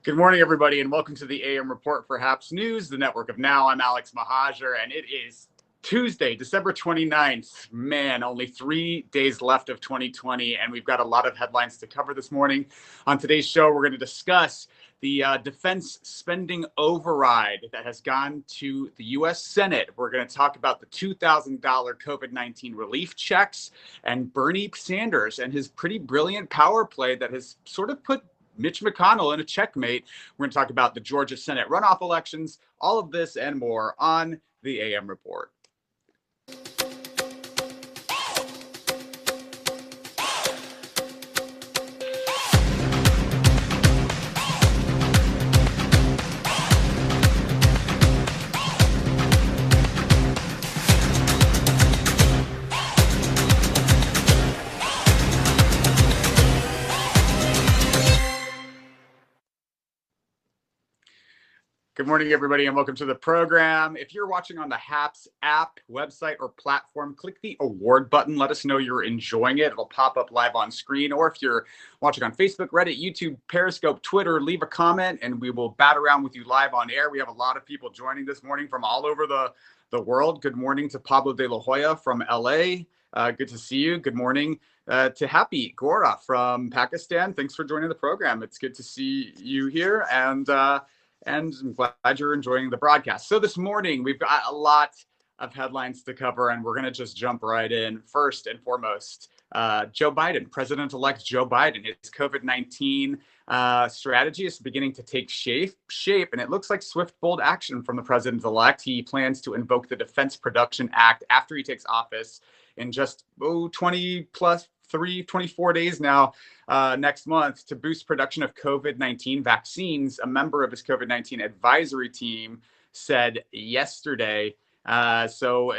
Good morning, everybody, and welcome to the AM Report for HAPS News, the network of now. I'm Alex Mahajer, and it is Tuesday, December 29th. Man, only 3 days left of 2020, and we've got a lot of headlines to cover this morning. On today's show, we're going to discuss the defense spending override that has gone to the U.S. Senate. We're going to talk about the $2,000 COVID-19 relief checks and Bernie Sanders and his pretty brilliant power play that has sort of put Mitch McConnell in a checkmate. We're going to talk about the Georgia Senate runoff elections, all of this and more on the AM Report. Good morning, everybody, and welcome to the program. If you're watching on the HAPS app, website, or platform, click the award button. Let us know you're enjoying it. It'll pop up live on screen. Or if you're watching on Facebook, Reddit, YouTube, Periscope, Twitter, leave a comment, and we will bat around with you live on air. We have a lot of people joining this morning from all over the world. Good morning to Pablo de la Hoya from LA. Good to see you. Good morning to Happy Gora from Pakistan. Thanks for joining the program. It's good to see you here. And I'm glad you're enjoying the broadcast. So this morning, we've got a lot of headlines to cover, and we're going to just jump right in. First and foremost, Joe Biden, President-elect Joe Biden, his COVID-19 strategy is beginning to take shape, and it looks like swift, bold action from the president-elect. He plans to invoke the Defense Production Act after he takes office in just 24 days now, next month, to boost production of COVID-19 vaccines. A member of his COVID-19 advisory team said yesterday. So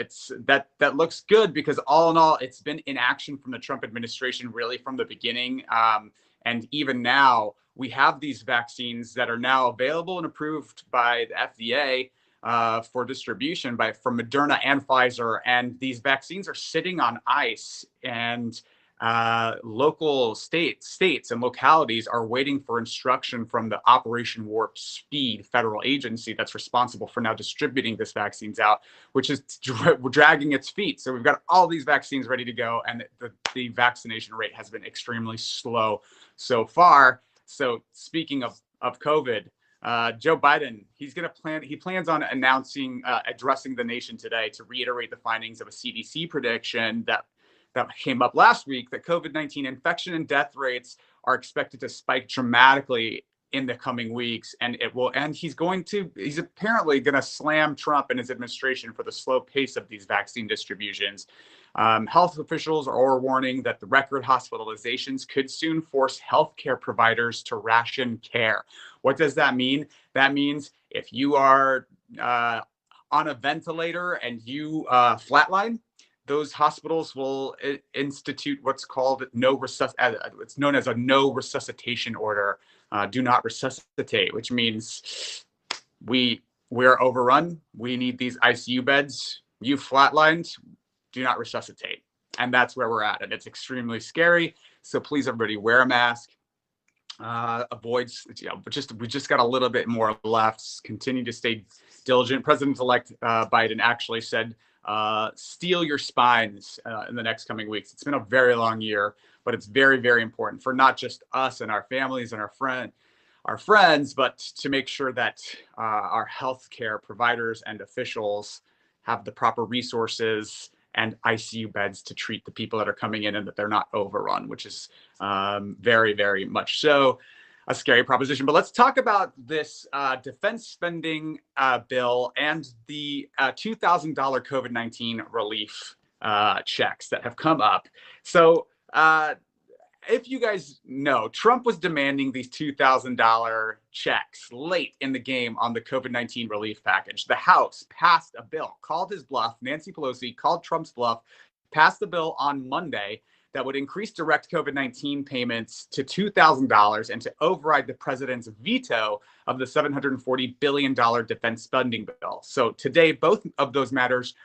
that looks good, because all in all, it's been in action from the Trump administration really from the beginning. And even now, we have these vaccines that are now available and approved by the FDA for distribution from Moderna and Pfizer. And these vaccines are sitting on ice, and local states and localities are waiting for instruction from the Operation Warp Speed federal agency that's responsible for now distributing this vaccines out, which is dragging its feet. So we've got all these vaccines ready to go, and the vaccination rate has been extremely slow so far. So speaking of COVID, Joe Biden, he plans on addressing the nation today to reiterate the findings of a CDC prediction that came up last week, that COVID-19 infection and death rates are expected to spike dramatically in the coming weeks. And he's apparently going to slam Trump and his administration for the slow pace of these vaccine distributions. Health officials are warning that the record hospitalizations could soon force healthcare providers to ration care. What does that mean? That means if you are on a ventilator and you flatline, those hospitals will institute what's called it's known as a no resuscitation order. Do not resuscitate, which means we're overrun. We need these ICU beds. You flatlined, do not resuscitate. And that's where we're at. And it's extremely scary. So please, everybody, wear a mask. We just got a little bit more left. Continue to stay diligent. President-elect Biden actually said, steel your spines in the next coming weeks. It's been a very long year, but it's very, very important for not just us and our families and our friends, but to make sure that our healthcare providers and officials have the proper resources and ICU beds to treat the people that are coming in, and that they're not overrun, which is very, very much so a scary proposition. But let's talk about this defense spending bill and the $2,000 COVID-19 relief checks that have come up. So if you guys know, Trump was demanding these $2,000 checks late in the game on the COVID-19 relief package. The House passed a bill, called his bluff. Nancy Pelosi called Trump's bluff, passed the bill on Monday that would increase direct COVID-19 payments to $2,000 and to override the president's veto of the $740 billion defense spending bill. So today, both of those matters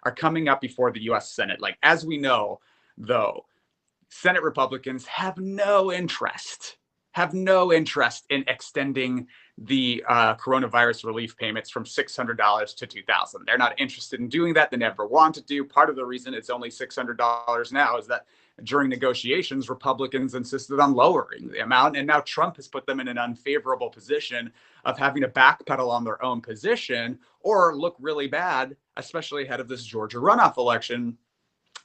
are coming up before the U.S. Senate. Like, as we know, though, Senate Republicans have no interest have no interest in extending the coronavirus relief payments from $600 to $2,000. They're not interested in doing that. They never wanted to. Part of the reason it's only $600 now is that during negotiations, Republicans insisted on lowering the amount, and now Trump has put them in an unfavorable position of having to backpedal on their own position or look really bad, especially ahead of this Georgia runoff election,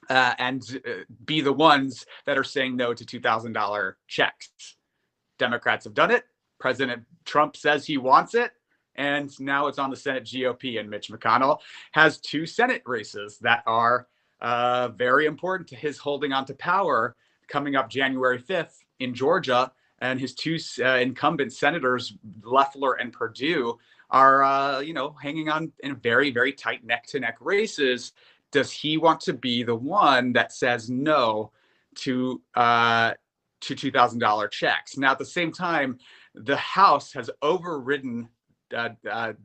and be the ones that are saying no to $2,000 checks. Democrats have done it. President Trump says he wants it. And now it's on the Senate GOP. And Mitch McConnell has 2 Senate races that are very important to his holding on to power coming up January 5th in Georgia. And his 2 incumbent senators, Loeffler and Perdue, are, hanging on in very, very tight neck-to-neck races. Does he want to be the one that says no to $2,000 checks? Now, at the same time, the House has overridden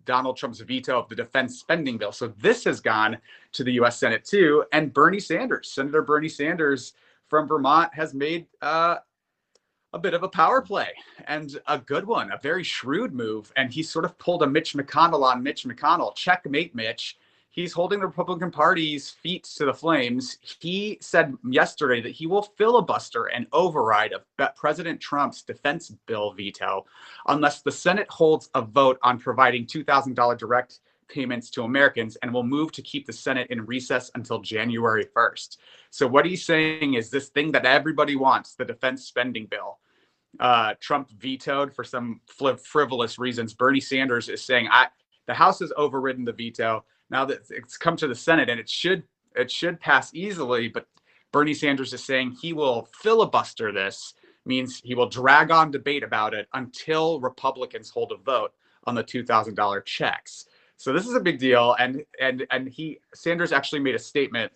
Donald Trump's veto of the defense spending bill. So this has gone to the U.S. Senate too. And Senator Bernie Sanders from Vermont has made a bit of a power play, and a good one, a very shrewd move. And he sort of pulled a Mitch McConnell on Mitch McConnell. Checkmate, Mitch. He's holding the Republican Party's feet to the flames. He said yesterday that he will filibuster an override of President Trump's defense bill veto unless the Senate holds a vote on providing $2,000 direct payments to Americans, and will move to keep the Senate in recess until January 1st. So what he's saying is this thing that everybody wants, the defense spending bill, Trump vetoed for some frivolous reasons. Bernie Sanders is saying, the House has overridden the veto. Now that it's come to the Senate, and it should pass easily, but Bernie Sanders is saying he will filibuster this, means he will drag on debate about it until Republicans hold a vote on the $2,000 checks. So this is a big deal, and Sanders actually made a statement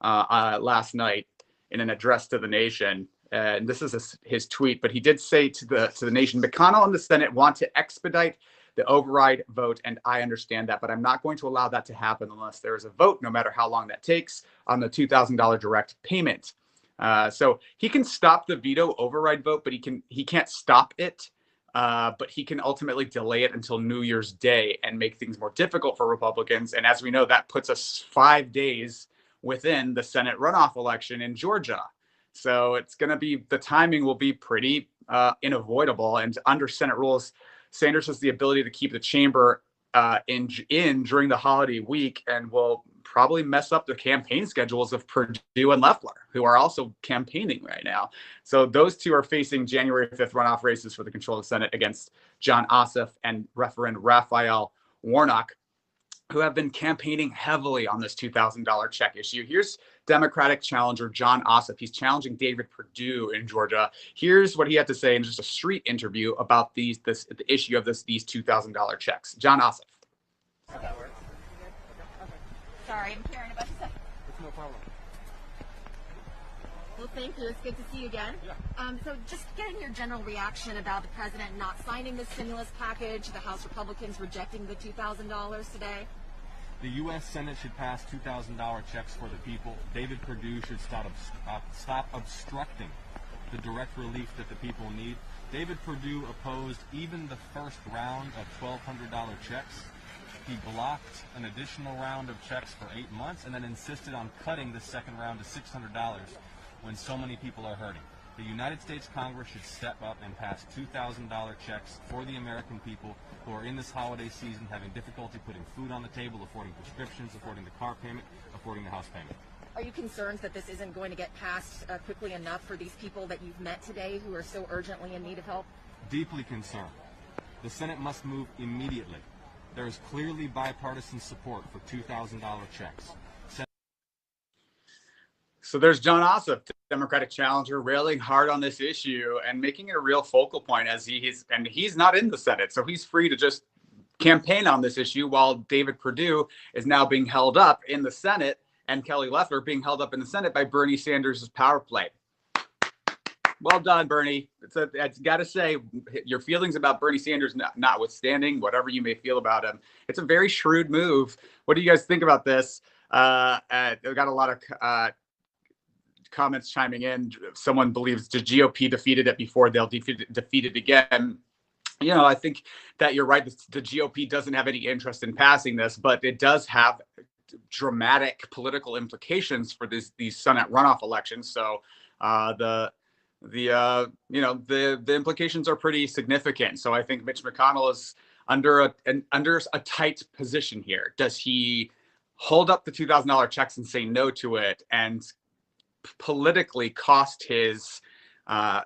last night in an address to the nation, and this is his tweet. But he did say to the nation, McConnell and the Senate want to expedite the override vote, and I understand that, but I'm not going to allow that to happen unless there is a vote, no matter how long that takes, on the $2,000 direct payment. So he can stop the veto override vote, but he can't stop it. But he can ultimately delay it until New Year's Day and make things more difficult for Republicans. And as we know, that puts us 5 days within the Senate runoff election in Georgia. So it's going to be, the timing will be pretty unavoidable. And under Senate rules, Sanders has the ability to keep the chamber in during the holiday week, and will probably mess up the campaign schedules of Perdue and Loeffler, who are also campaigning right now. So those two are facing January 5th runoff races for the control of the Senate against Jon Ossoff and Reverend Raphael Warnock, who have been campaigning heavily on this $2,000 check issue. Here's Democratic challenger Jon Ossoff. He's challenging David Perdue in Georgia. Here's what he had to say in just a street interview about the issue of these $2,000 checks. Jon Ossoff. Okay. Sorry, I'm caring about stuff. It's no problem. Well, thank you. It's good to see you again. Yeah. So just getting your general reaction about the president not signing the stimulus package, the House Republicans rejecting the $2,000 today. The U.S. Senate should pass $2,000 checks for the people. David Perdue should stop obstructing the direct relief that the people need. David Perdue opposed even the first round of $1,200 checks. He blocked an additional round of checks for 8 months, and then insisted on cutting the second round to $600 when so many people are hurting. The United States Congress should step up and pass $2,000 checks for the American people who are in this holiday season having difficulty putting food on the table, affording prescriptions, affording the car payment, affording the house payment. Are you concerned that this isn't going to get passed quickly enough for these people that you've met today who are so urgently in need of help? Deeply concerned. The Senate must move immediately. There is clearly bipartisan support for $2,000 checks. So there's Jon Ossoff, Democratic challenger, railing hard on this issue and making it a real focal point, as he's not in the Senate, so he's free to just campaign on this issue, while David Perdue is now being held up in the Senate, and Kelly Loeffler being held up in the Senate by Bernie Sanders' power play. Well done, Bernie. It's got to say, your feelings about Bernie Sanders notwithstanding, whatever you may feel about him, it's a very shrewd move. What do you guys think about this? We've got a lot of comments chiming in. Someone believes the GOP defeated it before, they'll defeat it again. I think that you're right. The GOP doesn't have any interest in passing this, but it does have dramatic political implications for these Senate runoff elections. So the implications are pretty significant. So I think Mitch McConnell is under a tight position here. Does he hold up the $2,000 checks and say no to it and politically cost his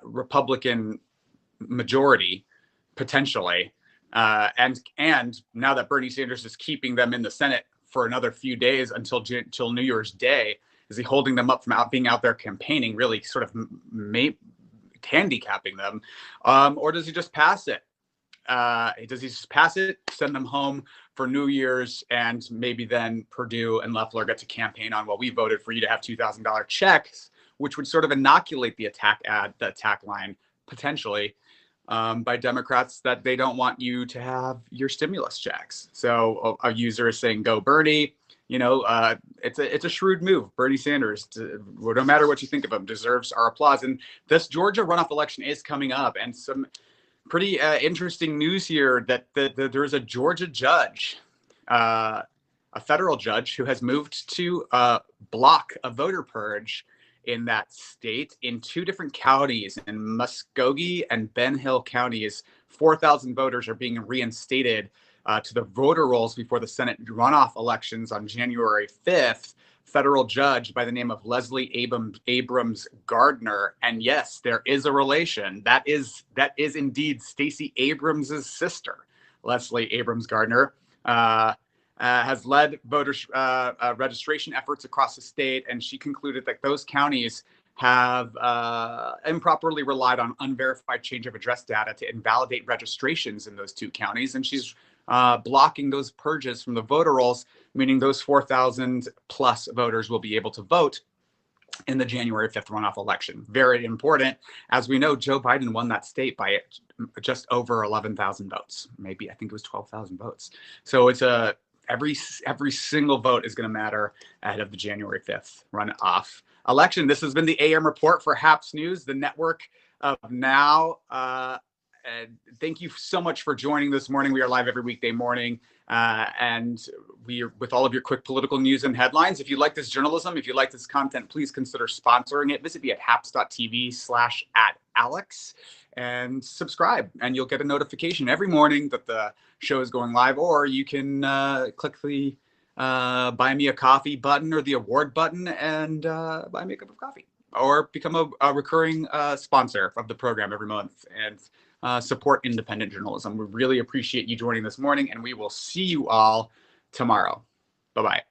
Republican majority potentially? And now that Bernie Sanders is keeping them in the Senate for another few days until New Year's Day, is he holding them up from being out there campaigning, really sort of handicapping them? Or does he just pass it? Does he just pass it, send them home for New Year's, and maybe then Perdue and Loeffler get to campaign on, well, we voted for you to have $2,000 checks, which would sort of inoculate the attack line potentially by Democrats that they don't want you to have your stimulus checks. So a user is saying, go Bernie. It's a shrewd move. Bernie Sanders, no matter what you think of him, deserves our applause. And this Georgia runoff election is coming up, and some pretty interesting news here that there is a Georgia judge, a federal judge, who has moved to block a voter purge in that state in two different counties. In Muskogee and Ben Hill counties, 4,000 voters are being reinstated to the voter rolls before the Senate runoff elections on January 5th. Federal judge by the name of Leslie Abrams Gardner. And yes, there is a relation. That is indeed Stacey Abrams' sister. Leslie Abrams Gardner has led voter registration efforts across the state, and she concluded that those counties have improperly relied on unverified change of address data to invalidate registrations in those two counties. And she's blocking those purges from the voter rolls, meaning those 4,000 plus voters will be able to vote in the January 5th runoff election. Very important. As we know, Joe Biden won that state by just over 11,000 votes. Maybe, I think it was 12,000 votes. So it's every single vote is going to matter ahead of the January 5th runoff election. This has been the AM Report for HAPS News, the network of now. And thank you so much for joining this morning. We are live every weekday morning, and we are with all of your quick political news and headlines. If you like this journalism, if you like this content, please consider sponsoring it. Visit me at haps.tv/@Alex and subscribe, and you'll get a notification every morning that the show is going live. Or you can click the buy me a coffee button or the award button and buy me a cup of coffee, or become a recurring sponsor of the program every month and support independent journalism. We really appreciate you joining this morning, and we will see you all tomorrow. Bye-bye.